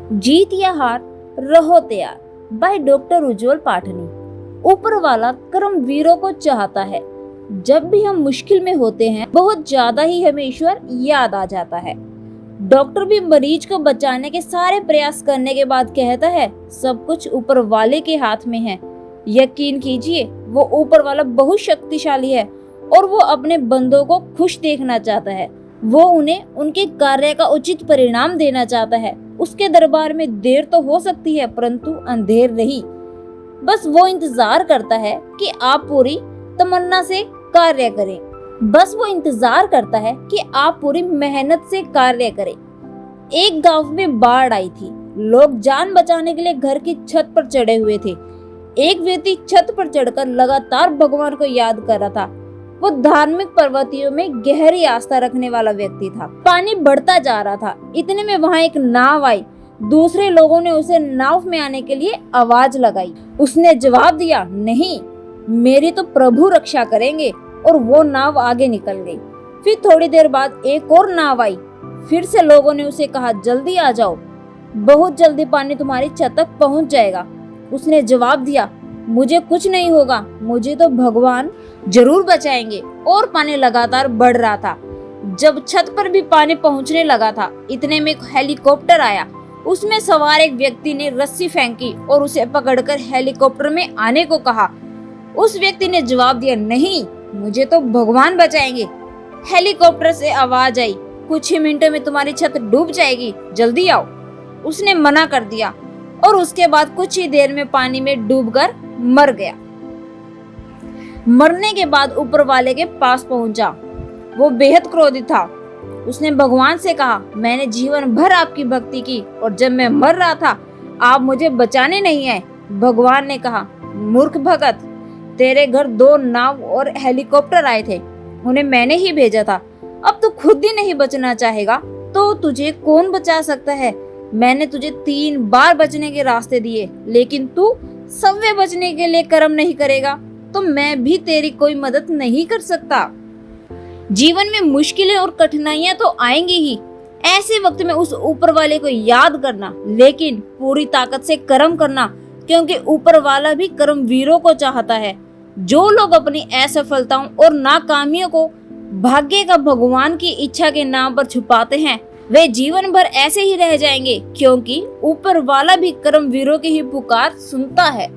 जीत या हार, रहो तैयार। बाय डॉक्टर उज्जवल पाठनी। ऊपर वाला कर्मवीरों को चाहता है। जब भी हम मुश्किल में होते हैं, बहुत ज्यादा ही हमें ईश्वर याद आ जाता है। डॉक्टर भी मरीज को बचाने के सारे प्रयास करने के बाद कहता है, सब कुछ ऊपर वाले के हाथ में है। यकीन कीजिए, वो ऊपर वाला बहुत शक्तिशाली है और वो अपने बंदों को खुश देखना चाहता है। वो उन्हें उनके कार्य का उचित परिणाम देना चाहता है। उसके दरबार में देर तो हो सकती है, परंतु अंधेर नहीं। बस वो इंतजार करता है कि आप पूरी तमन्ना से कार्य करें। बस वो इंतजार करता है कि आप पूरी मेहनत से कार्य करें। एक गांव में बाढ़ आई थी। लोग जान बचाने के लिए घर की छत पर चढ़े हुए थे। एक व्यक्ति छत पर चढ़कर लगातार भगवान को याद कर रहा था। वो धार्मिक प्रवृत्तियों में गहरी आस्था रखने वाला व्यक्ति था। पानी बढ़ता जा रहा था। इतने में वहां एक नाव आई। दूसरे लोगों ने उसे नाव में आने के लिए आवाज लगाई। उसने जवाब दिया, नहीं, मेरी तो प्रभु रक्षा करेंगे, और वो नाव आगे निकल गई। फिर थोड़ी देर बाद एक और नाव आई। फिर से लोगों ने उसे कहा, जल्दी आ जाओ, बहुत जल्दी पानी तुम्हारी छत तक पहुंच जाएगा। उसने जवाब दिया, मुझे कुछ नहीं होगा, मुझे तो भगवान जरूर बचाएंगे। और पानी लगातार बढ़ रहा था। जब छत पर भी पानी पहुंचने लगा था, इतने में एक हेलीकॉप्टर आया। उसमें सवार एक व्यक्ति ने रस्सी फेंकी और उसे पकड़कर हेलीकॉप्टर में आने को कहा। उस व्यक्ति ने जवाब दिया, नहीं, मुझे तो भगवान बचाएंगे। हेलीकॉप्टर से आवाज आई, कुछ ही मिनटों में तुम्हारी छत डूब जाएगी, जल्दी आओ। उसने मना कर दिया और उसके बाद कुछ ही देर में पानी में डूबकर मर गया। मरने के बाद ऊपर वाले के पास पहुंचा। वो बेहद क्रोधित था। उसने भगवान से कहा, मैंने जीवन भर आपकी भक्ति की और जब मैं मर रहा था आप मुझे बचाने नहीं आए। भगवान ने कहा, मूर्ख भगत, तेरे घर 2 नाव और हेलीकॉप्टर आए थे, उन्हें मैंने ही भेजा था। अब तू खुद ही नहीं बचना चाहेगा तो तुझे कौन बचा सकता है। मैंने तुझे 3 बार बचने के रास्ते दिए, लेकिन तू सबवे बचने के लिए कर्म नहीं करेगा तो मैं भी तेरी कोई मदद नहीं कर सकता। जीवन में मुश्किलें और कठिनाइयां तो आएंगी ही। ऐसे वक्त में उस ऊपर वाले को याद करना, लेकिन पूरी ताकत से कर्म करना, क्योंकि ऊपर वाला भी कर्मवीरों को चाहता है। जो लोग अपनी असफलताओं और नाकामियों को भाग्य का भगवान की इच्छा के नाम पर छुपाते हैं, वे जीवन भर ऐसे ही रह जाएंगे, क्योंकि ऊपर वाला भी कर्मवीरों की ही पुकार सुनता है।